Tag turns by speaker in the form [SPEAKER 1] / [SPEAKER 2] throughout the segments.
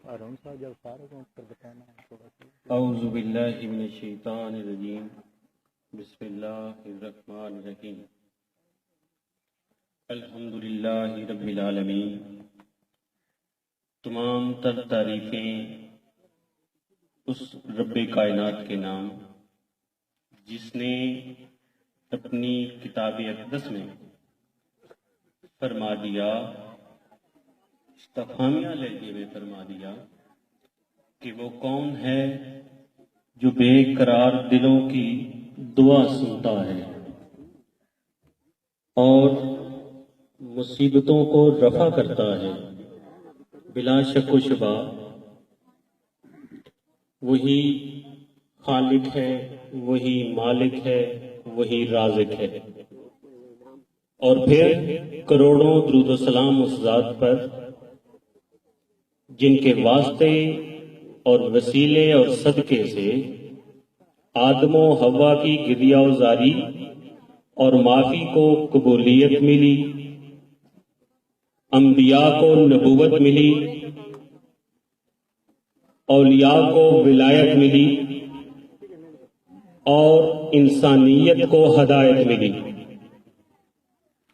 [SPEAKER 1] ہارون صاحب جب فارغ ہوں پھر بتانا تھوڑا سا۔
[SPEAKER 2] اعوذ باللہ من الشیطان الرجیم، بسم اللہ الرحمن الرحیم، الحمدللہ رب العالمین۔ تمام تر تعریفیں اس رب کائنات کے نام جس نے اپنی کتاب اقدس میں فرما دیا، استفہامیہ لہجے میں فرما دیا کہ وہ کون ہے جو بے قرار دلوں کی دعا سنتا ہے اور مصیبتوں کو رفع کرتا ہے۔ بلا شک و شبہ وہی خالق ہے، وہی مالک ہے، وہی رازق ہے۔ اور پھر کروڑوں درود و سلام اس ذات پر جن کے واسطے اور وسیلے اور صدقے سے آدم و حوا کی گریہ و زاری اور معافی کو قبولیت ملی، انبیاء کو نبوت ملی، اولیاء کو ولایت ملی اور انسانیت کو ہدایت ملی۔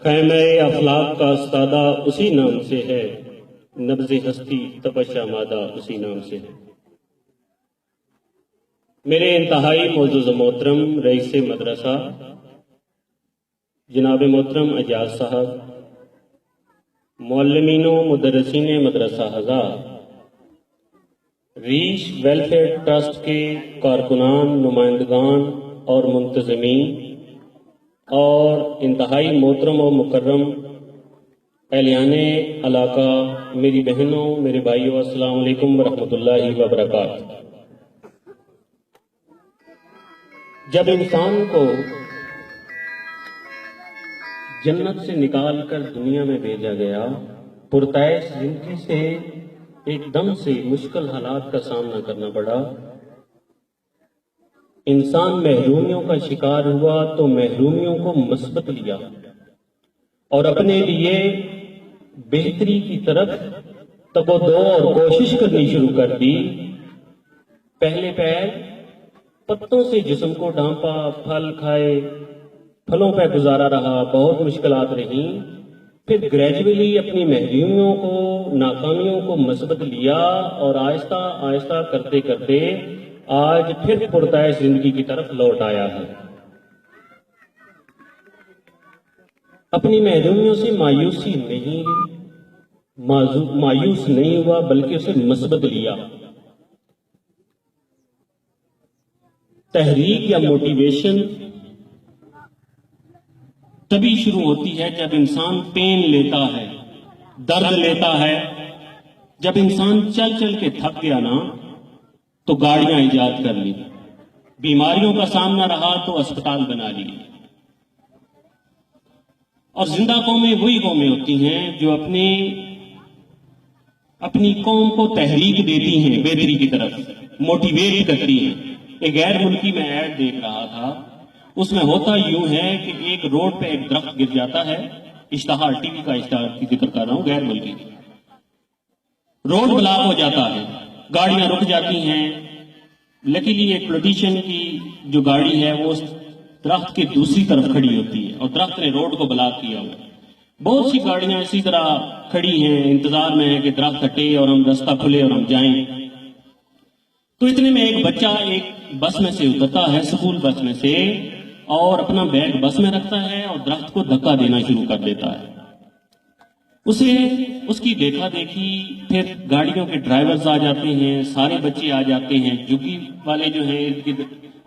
[SPEAKER 2] خیمہ افلاق کا استادہ اسی نام سے ہے، نبض ہستی تپشا مادہ اسی نام سے ہے۔ میرے انتہائی معزز محترم رئیس مدرسہ جناب محترم اعجاز صاحب، معلمین و مدرسین مدرسہ ہزار، ریش ویلفیئر ٹرسٹ کے کارکنان، نمائندگان اور منتظمین، اور انتہائی محترم و مکرم اہلیان علاقہ، میری بہنوں، میرے بھائیوں، السلام علیکم ورحمۃ اللہ وبرکاتہ۔ جب انسان کو جنت سے نکال کر دنیا میں بھیجا گیا، پرتعیش زندگی سے ایک دم سے مشکل حالات کا سامنا کرنا پڑا، انسان محرومیوں کا شکار ہوا تو محرومیوں کو مثبت لیا اور اپنے لیے بہتری کی طرف تبدو اور کوشش کرنی شروع کر دی۔ پہلے پیر پتوں سے جسم کو ڈھانپا، پھل کھائے، پھلوں پہ گزارا رہا، بہت مشکلات رہیں، پھر گریجولی اپنی محرومیوں کو، ناکامیوں کو مثبت لیا اور آہستہ آہستہ کرتے کرتے آج پھر پرتعیش زندگی کی طرف لوٹ آیا ہے۔ اپنی محرومیوں سے مایوس نہیں ہوا بلکہ اسے مثبت لیا۔ تحریک یا موٹیویشن تبھی شروع ہوتی ہے جب انسان پین لیتا ہے، درد لیتا ہے۔ جب انسان چل چل کے تھک گیا نا تو گاڑیاں ایجاد کر لی، بیماریوں کا سامنا رہا تو اسپتال بنا لیے۔ اور زندہ قومیں وہی قومیں ہوتی ہیں جو اپنی قوم کو تحریک دیتی ہیں، بہتری کی طرف موٹیویٹ کرتی ہیں۔ ایک غیر ملکی میں ایڈ دیکھ رہا تھا، اس میں ہوتا یوں ہے کہ ایک روڈ پہ ایک درخت گر جاتا ہے، اشتہار ٹی وی کا اشتہار کی ذکر کر رہا ہوں، غیر ملکی، روڈ بلاک ہو جاتا ہے، گاڑیاں رک جاتی ہیں۔ لکیلی ایک پولیٹیشین کی جو گاڑی ہے وہ اس درخت کی دوسری طرف کھڑی ہوتی ہے اور درخت نے روڈ کو بلاک کیا ہوا۔ بہت سی گاڑیاں اسی طرح کھڑی ہیں، انتظار میں ہے کہ درخت ہٹے اور ہم رستہ کھلے اور ہم جائیں۔ تو اتنے میں ایک بچہ ایک بس میں سے اترتا ہے، اسکول بس میں سے، اور اپنا بیگ بس میں رکھتا ہے اور درخت کو دھکا دینا شروع کر دیتا ہے۔ اس کی دیکھا دیکھی پھر گاڑیوں کے ڈرائیورز آ جاتے ہیں، سارے بچے آ جاتے ہیں، جھگی والے جو ہیں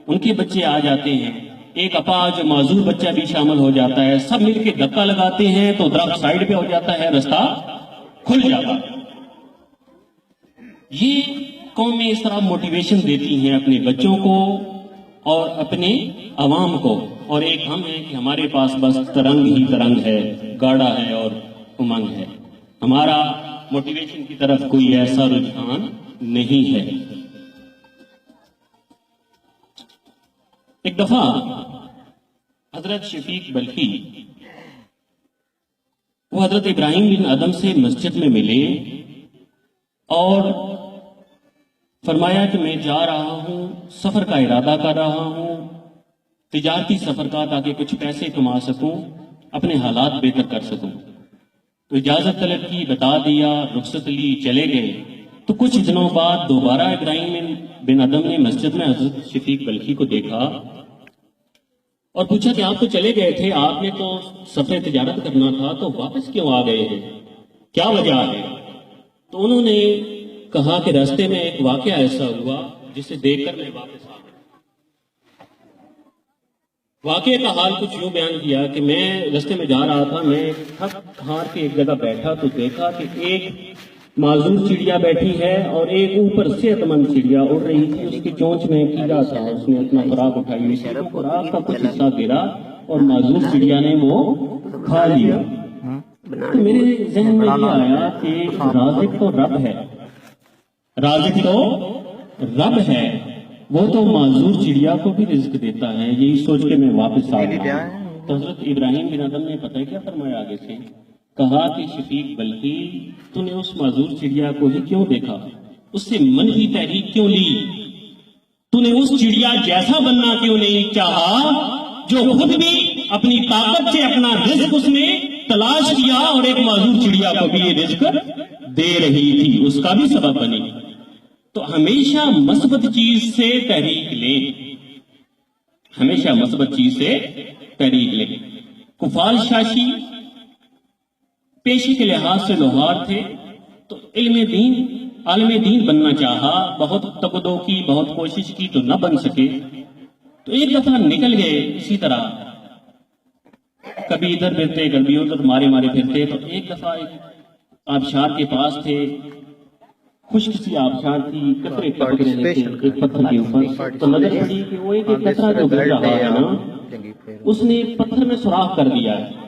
[SPEAKER 2] ان کے بچے آ جاتے ہیں، ایک اپاہج معذور بچہ بھی شامل ہو جاتا ہے، سب مل کے دھکا لگاتے ہیں تو درخت سائیڈ پہ ہو جاتا ہے، رستہ کھل جاتا ہے۔ یہ قومیں اس طرح موٹیویشن دیتی ہیں اپنے بچوں کو اور اپنے عوام کو، اور ایک ہم ہیں کہ ہمارے پاس بس ترنگ ہی ترنگ ہے، گاڑا ہے اور امنگ ہے، ہمارا موٹیویشن کی طرف کوئی ایسا رجحان نہیں ہے۔ ایک دفعہ حضرت شفیق بلخی وہ حضرت ابراہیم بن ادم سے مسجد میں ملے اور فرمایا کہ میں جا رہا ہوں، سفر کا ارادہ کر رہا ہوں، تجارتی سفر کا، تاکہ کچھ پیسے کما سکوں، اپنے حالات بہتر کر سکوں۔ تو اجازت طلب کی، بتا دیا، رخصت لی، چلے گئے۔ تو کچھ دنوں بعد دوبارہ ابراہیم بن ادم نے مسجد میں حضرت شفیق بلخی کو دیکھا اور پوچھا کہ آپ تو چلے گئے تھے، آپ نے تو سفر تجارت کرنا تھا، تو واپس کیوں آ گئے ہیں، کیا وجہ ہے؟ تو انہوں نے کہا کہ راستے میں ایک واقعہ ایسا ہوا جسے دیکھ کر میں واپس آ گیا۔ واقعے کا حال کچھ یوں بیان کیا کہ میں راستے میں جا رہا تھا، میں تھک ہار کے ایک جگہ بیٹھا تو دیکھا کہ ایک معذور چڑیا بیٹھی ہے اور ایک اوپر صحت مند چڑیا اڑ رہی تھی، اس کی چونچ میں کیڑا تھا، اس نے اپنا خوراک اٹھائی ہوئی تھی، خوراک کا کچھ حصہ گرا اور معذور چڑیا نے وہ کھا لیا۔ تو میرے ذہن میں یہ آیا کہ رازق تو رب ہے، رازق تو رب ہے، وہ تو معذور چڑیا کو بھی رزق دیتا ہے۔ یہی سوچ کے میں واپس آ گیا۔ تو حضرت ابراہیم بن ادم نے پتہ ہے کیا فرمایا آگے سے؟ کہا کہ شفیق بلخی، تو نے اس معذور چڑیا کو ہی کیوں دیکھا، اس سے منفی تحریک کیوں لی؟ تو نے اس چڑیا جیسا بننا کیوں نہیں چاہا جو خود بھی اپنی طاقت سے اپنا رزق اس نے تلاش کیا اور ایک معذور چڑیا کو بھی یہ رزق دے رہی تھی، اس کا بھی سبب بنی۔ تو ہمیشہ مثبت چیز سے تحریک لیں، ہمیشہ مثبت چیز سے تحریک لیں۔ کفال شاشی پیشے کے لحاظ سے لوہار تھے، تو عالم دین بننا چاہا، بہت تقدو کی، بہت کوشش کی تو نہ بن سکے، تو ایک دفعہ نکل گئے اسی طرح، کبھی ادھر پھرتے کبھی ادھر مارے پھرتے۔ تو ایک دفعہ ایک آبشار کے پاس تھے، خشک سی آبشار تھی، قطرے ٹپک رہے تھے ایک پتھر کے اوپر، تو نظر پڑی کہ وہ ایک قطرہ جو گر رہا ہے نا، اس نے پتھر میں سوراخ کر دیا ہے۔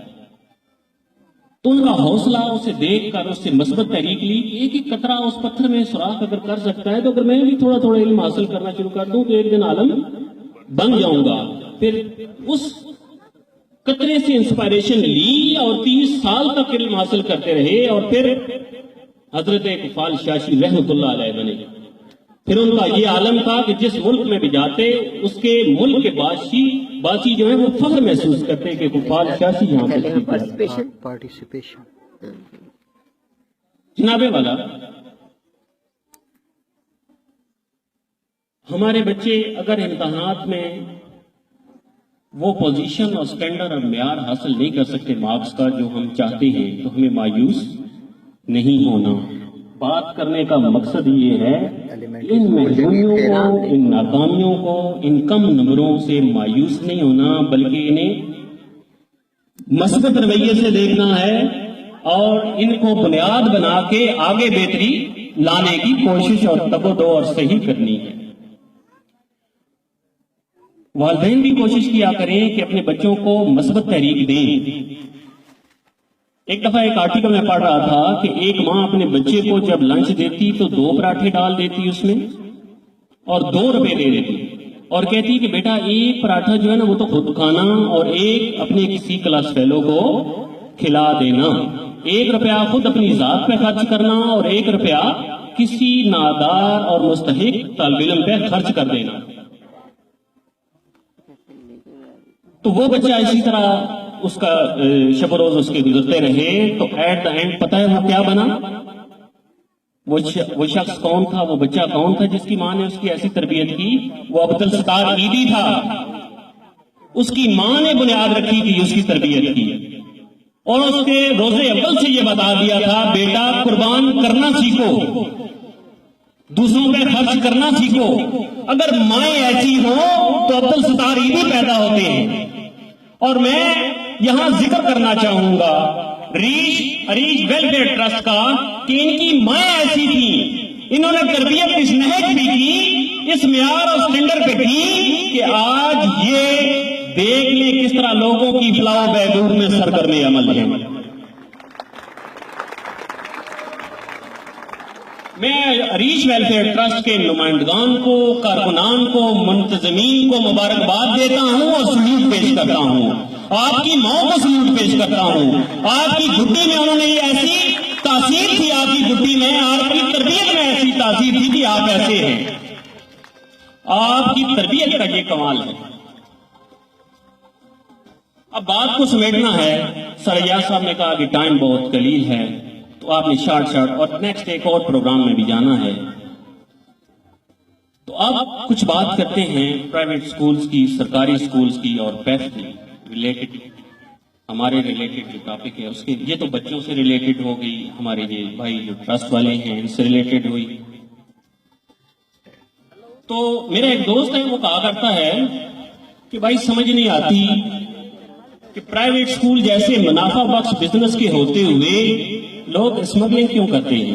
[SPEAKER 2] تو ان کا حوصلہ اسے دیکھ کر اس سے مثبت تحریک لی کہ ایک ایک قطرہ اس پتھر میں سوراخ اگر کر سکتا ہے تو اگر میں بھی تھوڑا تھوڑا علم حاصل کرنا شروع کر دوں تو ایک دن عالم بن جاؤں گا۔ پھر اس قطرے سے انسپائریشن لی اور 30 سال تک علم حاصل کرتے رہے، اور پھر حضرت کفال شاشی رحمت اللہ علیہ بنے۔ پھر ان کا یہ عالم تھا کہ جس ملک میں بھی جاتے اس کے ملک کے باسی جو ہیں وہ فخر محسوس کرتے کہ کفال شاشی یہاں پہ
[SPEAKER 1] پارٹیسپیشن۔
[SPEAKER 2] جناب والا، ہمارے بچے اگر امتحانات میں وہ پوزیشن اور سٹینڈرڈ اور معیار حاصل نہیں کر سکتے مارکس کا جو ہم چاہتے ہیں، تو ہمیں مایوس نہیں ہونا۔ بات کرنے کا مقصد یہ ہے ان محرومیوں کو، ان ناکامیوں کو، ان کم نمبروں سے مایوس نہیں ہونا، بلکہ انہیں مثبت رویے سے دیکھنا ہے اور ان کو بنیاد بنا کے آگے بہتری لانے کی کوشش اور تگودو اور صحیح کرنی ہے۔ والدین بھی کوشش کیا کریں کہ اپنے بچوں کو مثبت تحریک دیں۔ ایک دفعہ ایک آرٹیکل میں پڑھ رہا تھا کہ ایک ماں اپنے بچے کو جب لنچ دیتی تو 2 پراٹھے ڈال دیتی اس میں اور 2 روپے دے دیتی، اور کہتی کہ بیٹا ایک پراٹھا جو ہے نا وہ تو خود کھانا اور ایک اپنے کسی کلاس فیلو کو کھلا دینا، 1 روپیہ خود اپنی ذات پہ خرچ کرنا اور 1 روپیہ کسی نادار اور مستحق طالب علم پہ خرچ کر دینا۔ تو وہ بچہ اسی طرح اس کا شب و روز اس کے گزرتے رہے، تو ایٹ دا اینڈ پتہ ہے وہ کیا بنا؟ وہ شخص کون تھا، وہ بچہ کون تھا جس کی ماں نے اس کی ایسی تربیت کی؟ وہ عبدالستار عیدی تھا۔ اس کی ماں نے بنیاد رکھی تھی اس کی تربیت کی، اور اس کے روزے اول سے یہ بتا دیا تھا بیٹا قربان کرنا سیکھو، دوسروں پہ خرچ کرنا سیکھو۔ اگر مائیں ایسی ہوں تو عبدالستار عیدی پیدا ہوتے ہیں۔ اور میں یہاں ذکر کرنا چاہوں گا ریچ ویلفیئر ٹرسٹ کا کہ ان کی مائیں ایسی تھیں، انہوں نے تربیت اس نہج بھی کی، اس معیار اور سٹینڈرڈ پہ کی کہ آج یہ دیکھ لیں کس طرح لوگوں کی فلاح و بہبود میں سرگرم عمل ہے۔ میں ریچ ویلفیئر ٹرسٹ کے نمائندگان کو، کارکنان کو، منتظمین کو مبارکباد دیتا ہوں اور سلوٹ پیش کرتا ہوں۔ آپ کی ماں کو سلوٹ پیش کرتا ہوں۔ آپ کی گھٹی میں انہوں نے یہ ایسی تاثیر تھی آپ کی گٹی میں، آپ کی تربیت میں ایسی تاثیر تھی کہ آپ ایسے ہیں. آپ کی تربیت کا یہ کمال ہے. اب بات کو سمیٹنا ہے. سر ریاض صاحب نے کہا کہ ٹائم بہت قلیل ہے، تو آپ نے شارٹ اور نیکسٹ ایک اور پروگرام میں بھی جانا ہے. تو اب کچھ بات کرتے ہیں پرائیویٹ سکولز کی، سرکاری سکولز کی اور پیف کی ریلیٹڈ. ہمارے ریلیٹڈ جو ٹاپک ہے اس کے، یہ تو بچوں سے ریلیٹڈ ہو گئی، ہمارے یہ بھائی جو ٹرسٹ والے ہیں ان سے ریلیٹڈ ہوئی. تو میرا ایک دوست ہے، وہ کہا کرتا ہے کہ بھائی سمجھ نہیں آتی کہ پرائیویٹ سکول جیسے منافع بخش بزنس کے ہوتے ہوئے لوگ اسمگلنگ کیوں کرتے ہیں،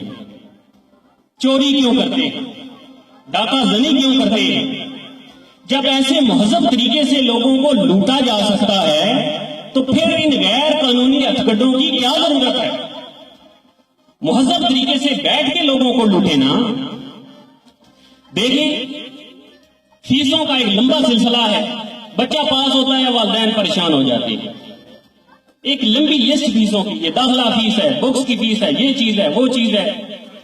[SPEAKER 2] چوری کیوں کرتے ہیں، ڈاکہ زنی کیوں کرتے ہیں. جب ایسے مہذب طریقے سے لوگوں کو لوٹا جا سکتا ہے تو پھر ان غیر قانونی ہتھکڑوں کی کیا ضرورت ہے. مہذب طریقے سے بیٹھ کے لوگوں کو لوٹے نا. دیکھیں فیسوں کا ایک لمبا سلسلہ ہے. بچہ پاس ہوتا ہے، والدین پریشان ہو جاتے ہیں. ایک لمبی لسٹ فیسوں کی، یہ داخلہ فیس ہے، بکس کی فیس ہے، یہ چیز ہے، وہ چیز ہے.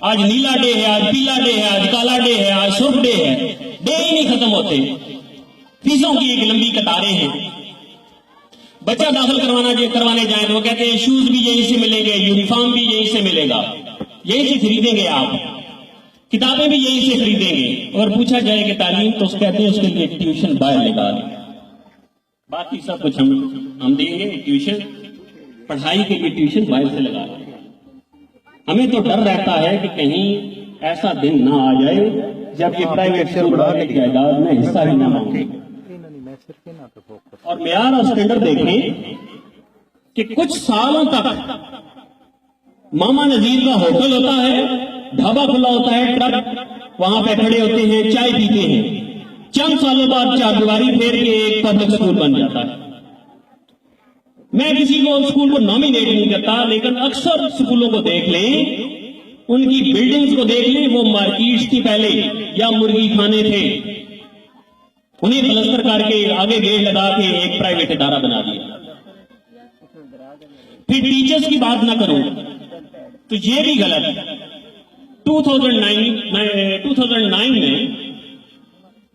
[SPEAKER 2] آج نیلا ڈے ہے، آج پیلا ڈے ہے، آج کالا ڈے ہے، آج سرخ ڈے ہے. ڈے ہی نہیں ختم ہوتے. فیسوں کی ایک لمبی قطاریں ہیں. بچہ داخل کروانے جائیں تو وہ کہتے ہیں شوز بھی یہیں سے ملیں گے، یونیفارم بھی یہیں سے ملے گا، یہیں سے خریدیں گے، آپ کتابیں بھی یہیں سے خریدیں گے. اور پوچھا جائے کہ تعلیم، تو کہتے ہیں اس کے لیے ٹیوشن باہر لگا دیں، باقی سب کچھ ہم دیں گے. ٹیوشن، پڑھائی کے لیے ٹیوشن باہر سے لگا دیں. ہمیں تو ڈر رہتا ہے کہ کہیں ایسا دن نہ آ جائے جب یہ پرائیویٹ اسکول والے جائیداد میں حصہ بھی نہ مانگے. اور معیار اور اسٹینڈرڈ دیکھیں کہ کچھ سالوں تک ماما نذیر کا ہوٹل ہوتا ہے، ڈھابا کھلا ہوتا ہے، ٹرک وہاں پہ کھڑے ہوتے ہیں، چائے پیتے ہیں. چند سالوں بعد چار دیواری پھیر کے ایک پبلک اسکول بن جاتا ہے. میں کسی کو اسکول کو نامینیٹ نہیں کرتا، لیکن اکثر اسکولوں کو دیکھ لیں، ان کی بلڈنگز کو دیکھ لیں، وہ مارکیٹس تھی پہلے یا مرغی کھانے تھے. انہیں پلستر کر کے آگے گیٹ لگا کے ایک پرائیویٹ ادارہ بنا دیا. پھر ٹیچرز کی بات نہ کروں تو یہ بھی غلط ہے. 2009 میں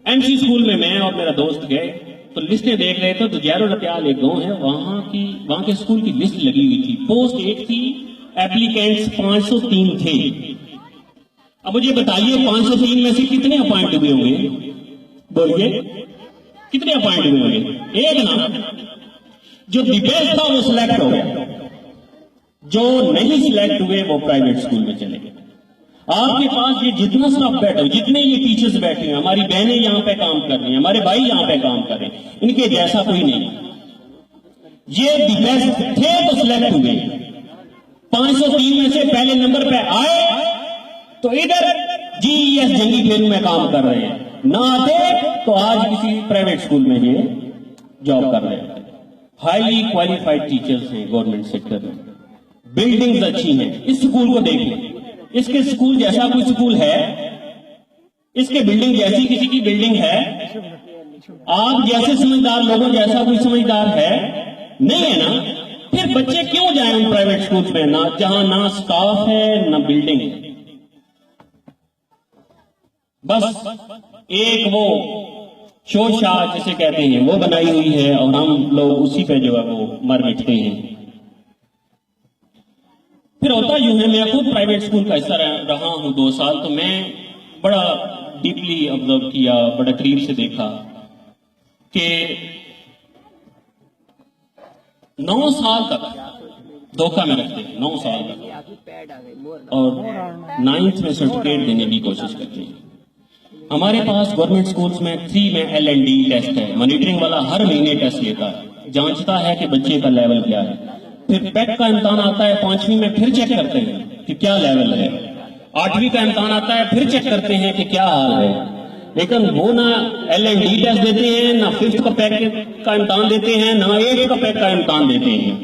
[SPEAKER 2] ایم سی اسکول میں اور میرا دوست گئے تو لسٹیں دیکھ رہے تھے. تو جیرو رتیال ایک گاؤں ہے، وہاں کے اسکول کی لسٹ لگی ہوئی تھی. پوسٹ 1 تھی، ایپلیکینٹس 503 تھے. اب مجھے بتائیے 503 میں سے کتنے اپوائنٹ ہوئے ہوں گے؟ بولیے کتنے اپوائنٹ ہوئے ہوں گے؟ ایک نا. جو دی بیسٹ تھا وہ سلیکٹ ہو گیا، جو نہیں سلیکٹ ہوئے وہ پرائیویٹ اسکول میں چلے گئے. آپ کے پاس یہ جتنا سٹاف بیٹھے، جتنے یہ ٹیچرز بیٹھے ہیں، ہماری بہنیں یہاں پہ کام کر رہی ہیں، ہمارے بھائی یہاں پہ کام کر رہے ہیں، ان کے جیسا کوئی نہیں. یہ دی بیسٹ تھے تو سلیکٹ ہوئے. 503 میں سے پہلے نمبر پہ آئے تو ادھر جی ایس جنگی پھیرو میں کام کر رہے ہیں، نہ آتے تو آج کسی پرائیویٹ اسکول میں یہ جاب کر رہے ہیں. ہائیلی کوالیفائڈ ٹیچرز ہیں گورنمنٹ سیکٹر میں. بلڈنگز اچھی ہیں. اس اسکول کو دیکھیں، اس کے اسکول جیسا کوئی اسکول ہے؟ اس کے بلڈنگ جیسی کسی کی بلڈنگ ہے؟ آپ جیسے سمجھدار لوگوں جیسا کوئی سمجھدار ہے؟ نہیں ہے نا. پھر بچے کیوں جائیں ان پرائیویٹ اسکول میں جہاں نہ سٹاف ہے نہ بلڈنگ ہے؟ بس ایک وہ شوشا جسے کہتے ہیں وہ بنائی ہوئی ہے اور ہم لوگ اسی پہ جو ہے وہ مر مٹتے ہیں. پھر ہوتا یوں ہے، میں خود پرائیویٹ اسکول کا حصہ رہا ہوں 2 سال، تو میں بڑا ڈیپلی آبزرو کیا، بڑا قریب سے دیکھا کہ 9 سال تک دھوکہ میں رکھتے ہیں. 9 سال تک، اور 9th میں سرٹیفکیٹ دینے کی کوشش کرتے ہیں. ہمارے پاس گورنمنٹ سکولز میں 3 میں L&D ٹیسٹ ہے. مانیٹرنگ والا ہر مہینے ٹیسٹ لیتا ہے، جانچتا ہے کہ بچے کا لیول کیا ہے. پھر پیک کا امتحان آتا ہے 5ویں میں، پھر چیک کرتے ہیں کہ کیا لیول ہے. 8ویں کا امتحان آتا ہے، پھر چیک کرتے ہیں کہ کیا حال ہے. لیکن وہ نہ L&D ٹیسٹ دیتے ہیں، نہ 5th کا پیک کا امتحان دیتے ہیں، نہ 8th کا پیک کا امتحان دیتے ہیں.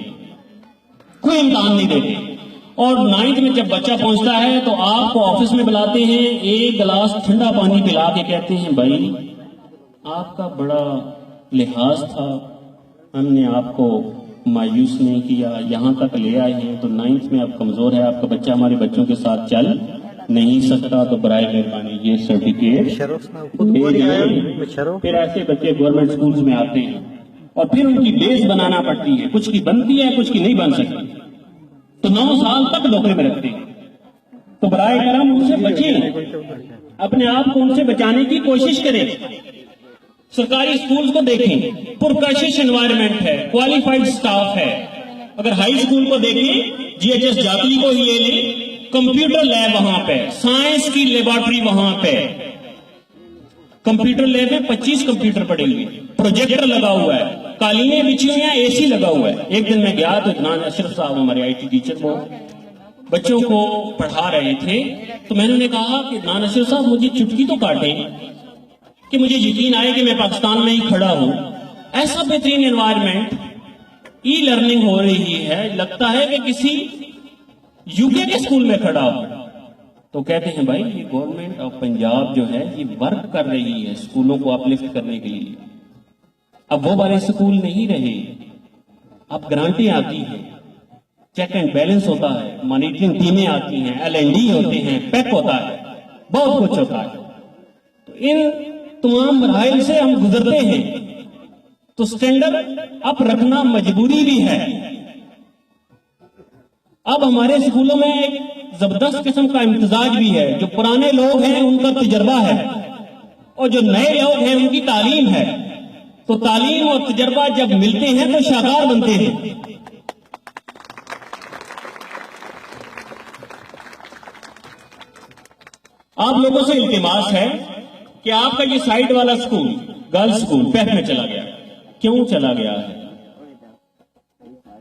[SPEAKER 2] کوئی امتحان نہیں دیتے. اور 9th میں جب بچہ پہنچتا ہے تو آپ کو آفس میں بلاتے ہیں، ایک گلاس ٹھنڈا پانی پلا کے کہتے ہیں بھائی آپ کا بڑا لحاظ تھا، ہم نے آپ کو مایوس نہیں کیا، یہاں تک لے آئے ہیں تو 9th میں اب کمزور ہے آپ کا بچہ، ہمارے بچوں کے ساتھ چل نہیں سکتا، تو برائے مہربانی یہ سرٹیفکیٹ لے جائیں۔ پھر ایسے بچے گورنمنٹ سکولز میں آتے ہیں اور پھر ان کی بیس بنانا پڑتی ہے، کچھ کی بنتی ہے کچھ کی نہیں بن سکتی، تو 9 سال تک ڈوکرے میں رکھتے ہیں۔ تو برائے کرم ان سے بچیں، اپنے آپ کو ان سے بچانے کی کوشش کریں۔ سرکاری سکولز کو دیکھیں، پرکشش انوائرمنٹ ہے، کوالیفائڈ سٹاف ہے۔ اگر ہائی سکول کو دیکھیں، جی ایچ ایس جاتی کو ہی لے لیں، کمپیوٹر لیب وہاں پہ، سائنس کی لیبارٹری وہاں پہ، کمپیوٹر لیب میں 25 کمپیوٹر پڑے ہوئے، پروجیکٹر لگا ہوا ہے، قالینیں بچھی ہوئی ہیں، اے سی لگا ہوا ہے۔ ایک دن میں گیا تو عدنان اشرف صاحب ہمارے آئی ٹی ٹیچر وہ بچوں کو پڑھا رہے تھے، تو میں نے کہا کہ عدنان اشرف صاحب مجھے چٹکی تو کاٹیں کہ مجھے یقین آئے کہ میں پاکستان میں ہی کھڑا ہوں۔ ایسا بہترین انوائرمنٹ، ای لرننگ ہو رہی ہے، لگتا ہے کہ کسی یو کے اسکول میں کھڑا ہو۔ تو کہتے ہیں بھائی یہ گورنمنٹ آف پنجاب جو ہے یہ ورک کر رہی ہے اسکولوں کو اپلفٹ کرنے کے لیے۔ اب وہ والے اسکول نہیں رہے، اب گرانٹیں آتی ہیں، چیک اینڈ بیلنس ہوتا ہے، مانیٹرنگ ٹیمیں آتی ہیں، LND ہوتے ہیں، پیک ہوتا ہے، بہت کچھ ہوتا ہے۔ تو ان تمام مراحل سے ہم گزرتے ہیں تو سٹینڈرڈ اپ رکھنا مجبوری بھی ہے۔ اب ہمارے اسکولوں میں ایک زبردست قسم کا امتزاج بھی ہے، جو پرانے لوگ ہیں ان کا تجربہ ہے اور جو نئے لوگ ہیں ان کی تعلیم ہے، تو تعلیم اور تجربہ جب ملتے ہیں تو شاہکار بنتے ہیں۔ آپ لوگوں سے التماس ہے کہ آپ کا یہ سائٹ والا اسکول، گرلز اسکول پیک میں چلا گیا، کیوں چلا گیا ہے؟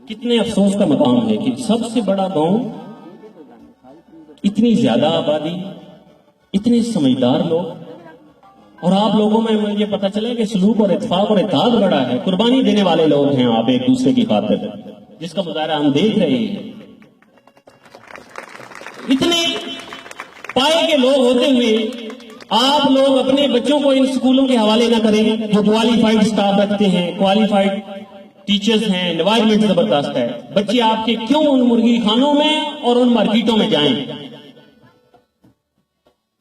[SPEAKER 2] کتنے افسوس کا مقام ہے کہ سب سے بڑا گاؤں، اتنی زیادہ آبادی، اتنے سمجھدار لوگ، اور آپ لوگوں میں مجھے پتا چلے کہ سلوک اور اتفاق اور اتحاد بڑا ہے، قربانی دینے والے لوگ ہیں آپ ایک دوسرے کی خاطر، جس کا مظاہرہ ہم دیکھ رہے ہیں۔ اتنے پائے کے لوگ ہوتے ہوئے آپ لوگ اپنے بچوں کو ان سکولوں کے حوالے نہ کریں جو کوالیفائڈ سٹاف رکھتے ہیں، کوالیفائڈ ٹیچرز ہیں، انوائرمنٹ زبردست ہے۔ بچے آپ کے کیوں ان مرغی خانوں میں اور ان مارکیٹوں میں جائیں؟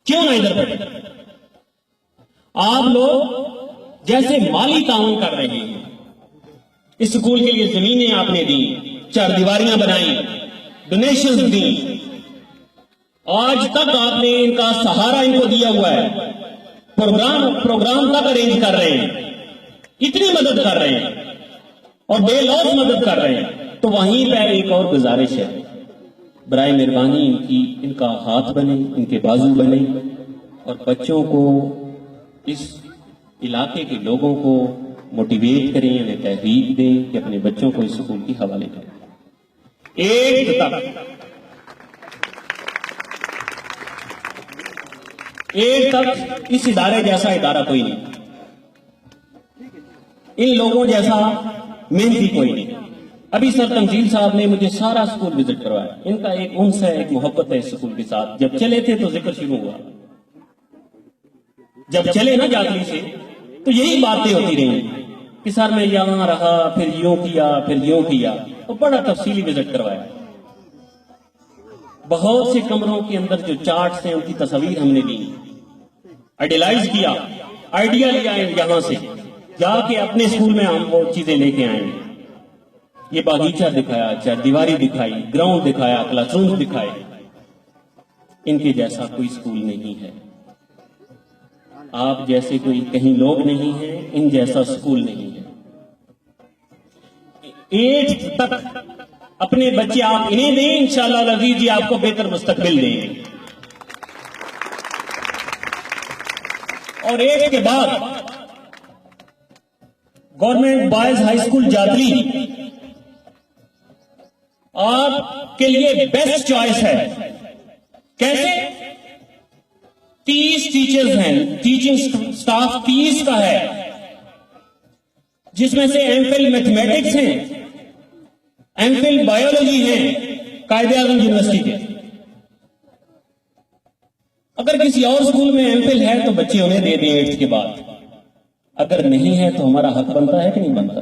[SPEAKER 2] کیوں نہ ادھر پڑھیں؟ آپ لوگ جیسے مالی تعاون کر رہے ہیں، اس سکول کے لیے زمینیں آپ نے دی، 4 دیواریاں بنائیں، ڈونیشنز دیں، آج تک آپ نے ان کا سہارا ان کو دیا ہوا ہے، پروگرام تک ارینج کر رہے ہیں، اتنی مدد کر رہے ہیں اور بے لوث مدد کر رہے ہیں، تو وہیں پہ ایک اور گزارش ہے، برائے مہربانی ان کا ہاتھ بنے، ان کے بازو بنے، اور بچوں کو، اس علاقے کے لوگوں کو موٹیویٹ کریں، انہیں تحریک دیں کہ اپنے بچوں کو اس سکول کی حوالے کریں۔ ایک تک اس ادارے جیسا ادارہ کوئی نہیں، ان لوگوں جیسا محنتی کوئی نہیں۔ ابھی سر تنزیل صاحب نے مجھے سارا سکول وزٹ کروایا، ان کا ایک انس ہے، ایک محبت ہے اس سکول کے ساتھ۔ جب چلے تھے تو ذکر شروع ہوا، جب چلے نا جاگلی سے تو یہی باتیں ہوتی رہی کہ سر میں یہاں رہا، پھر یوں کیا، پھر یوں کیا، تو بڑا تفصیلی وزٹ کروایا۔ بہت سے کمروں کے اندر جو چارٹس ہیں ان کی تصاویر ہم نے لی، آئیڈیلائز کیا، آئیڈیا لیا یہاں سے، جا کے اپنے اسکول میں ہم وہ چیزیں لے کے آئیں۔ یہ باغیچہ دکھایا، 4 دیواری دکھائی، گراؤنڈ دکھایا، کلاس روم دکھائے۔ ان کے جیسا کوئی اسکول نہیں ہے، آپ جیسے کوئی کہیں لوگ نہیں ہیں، ان جیسا اسکول نہیں ہے۔ 8 تک اپنے بچے آپ انہیں دیں، انشاءاللہ العزیز جی آپ کو بہتر مستقبل دیں گے۔ اور 8 کے بعد گورنمنٹ بوائز ہائی اسکول جاتری آپ کے لیے بیسٹ چوائس ہے۔ کیسے؟ 30 ٹیچرز ہیں، ٹیچنگ سٹاف 30 کا ہے، جس میں سے MPhil میتھمیٹکس ہیں، MPhil بایولوجی ہیں، قائد اعظم یونیورسٹی کے۔ اگر کسی اور اسکول میں MPhil ہے تو بچے انہیں دے دیں 8 کے بعد، اگر نہیں ہے تو ہمارا حق بنتا ہے کہ نہیں بنتا؟